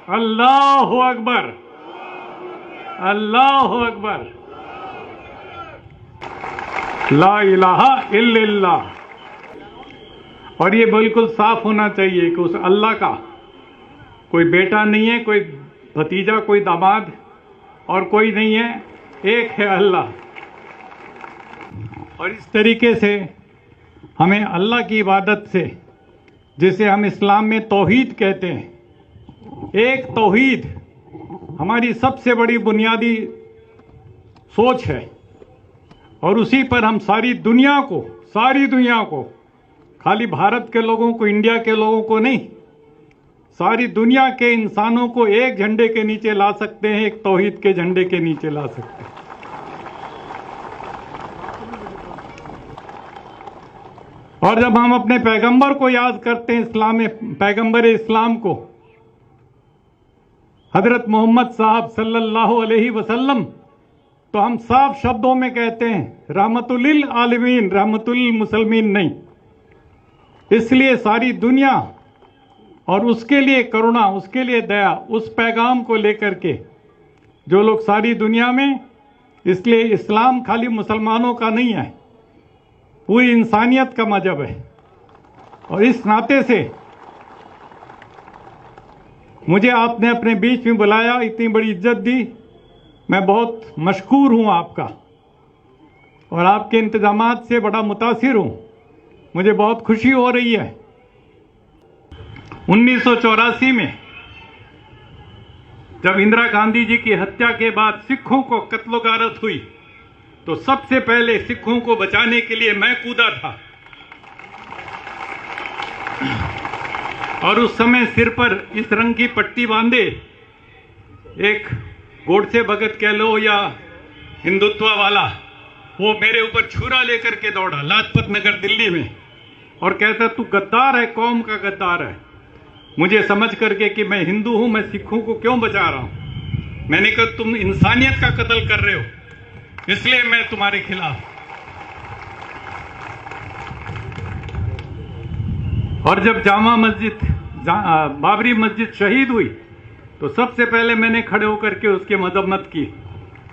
अल्लाहु अकबर, अल्लाहु अकबर, ला इलाहा इल्लल्लाह। और ये बिल्कुल साफ होना चाहिए कि उस अल्लाह का कोई बेटा नहीं है, कोई भतीजा, कोई दामाद और कोई नहीं है, एक है अल्लाह। और इस तरीके से हमें अल्लाह की इबादत से, जिसे हम इस्लाम में तौहीद कहते हैं, एक तौहीद हमारी सबसे बड़ी बुनियादी सोच है। और उसी पर हम सारी दुनिया को, खाली भारत के लोगों को, इंडिया के लोगों को नहीं, सारी दुनिया के इंसानों को एक झंडे के नीचे ला सकते हैं, एक तौहीद के झंडे के नीचे ला सकते हैं। और जब हम अपने पैगंबर को याद करते हैं, इस्लाम में पैगंबर इस्लाम को, हजरत मोहम्मद साहब सल्लल्लाहु अलैहि वसल्लम, तो हम साफ शब्दों में कहते हैं रहमतुल लिल आलमीन, रहमतुल लिल मुसलमीन नहीं। इसलिए सारी दुनिया और उसके लिए करुणा, उसके लिए दया, उस पैगाम को लेकर के जो लोग सारी दुनिया में, इसलिए इस्लाम खाली मुसलमानों का नहीं है, पूरी इंसानियत का मजहब है। और इस नाते से मुझे आपने अपने बीच में बुलाया, इतनी बड़ी इज्जत दी, मैं बहुत मशकूर हूं आपका और आपके इंतजामात से बड़ा मुतासिर हूं। मुझे बहुत खुशी हो रही है। 1984 में जब इंदिरा गांधी जी की हत्या के बाद सिखों को कत्लो गारत हुई, तो सबसे पहले सिखों को बचाने के लिए मैं कूदा था। और उस समय सिर पर इस रंग की पट्टी बांधे एक गोडसे भगत कह लो या हिंदुत्व वाला, वो मेरे ऊपर छुरा लेकर के दौड़ा लाजपत नगर दिल्ली में और कहता तू गद्दार है, कौम का गद्दार है। मुझे समझ करके कि मैं हिंदू हूं, मैं सिखों को क्यों बचा रहा हूं, मैंने कहा तुम इंसानियत का कत्ल कर रहे हो, इसलिए मैं तुम्हारे खिलाफ। और जब जामा मस्जिद, बाबरी मस्जिद शहीद हुई, तो सबसे पहले मैंने खड़े होकर के उसकी मजम्मत की।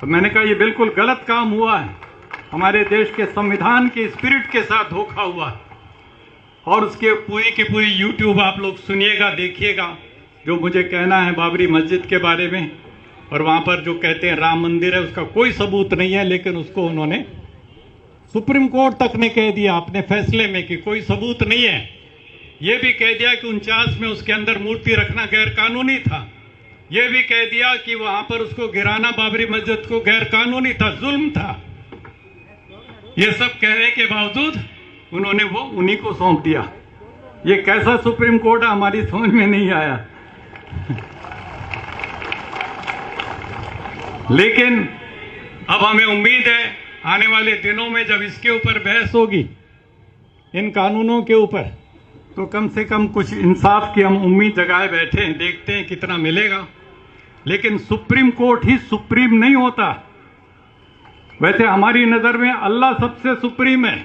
तो मैंने कहा ये बिल्कुल गलत काम हुआ है, हमारे देश के संविधान के स्पिरिट के साथ धोखा हुआ है। और उसके पूरी की पूरी यूट्यूब आप लोग सुनिएगा, देखिएगा जो मुझे कहना है बाबरी मस्जिद के बारे में। और वहां पर जो कहते हैं राम मंदिर है, उसका कोई सबूत नहीं है, लेकिन उसको उन्होंने सुप्रीम कोर्ट तक ने कह दिया अपने फैसले में कि कोई सबूत नहीं है। ये भी कह दिया कि 49 में उसके अंदर मूर्ति रखना गैर कानूनी था। ये भी कह दिया कि वहां पर उसको गिराना बाबरी मस्जिद को गैर कानूनी था, जुल्म था। ये सब कहने के बावजूद उन्होंने वो उन्हीं को सौंप दिया। ये कैसा सुप्रीम कोर्ट है, हमारी समझ में नहीं आया। लेकिन अब हमें उम्मीद है आने वाले दिनों में जब इसके ऊपर बहस होगी, इन कानूनों के ऊपर, तो कम से कम कुछ इंसाफ की हम उम्मीद जगाए बैठे हैं, देखते हैं कितना मिलेगा। लेकिन सुप्रीम कोर्ट ही सुप्रीम नहीं होता। वैसे हमारी नजर में अल्लाह सबसे सुप्रीम है,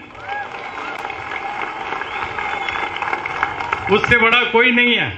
उससे बड़ा कोई नहीं है।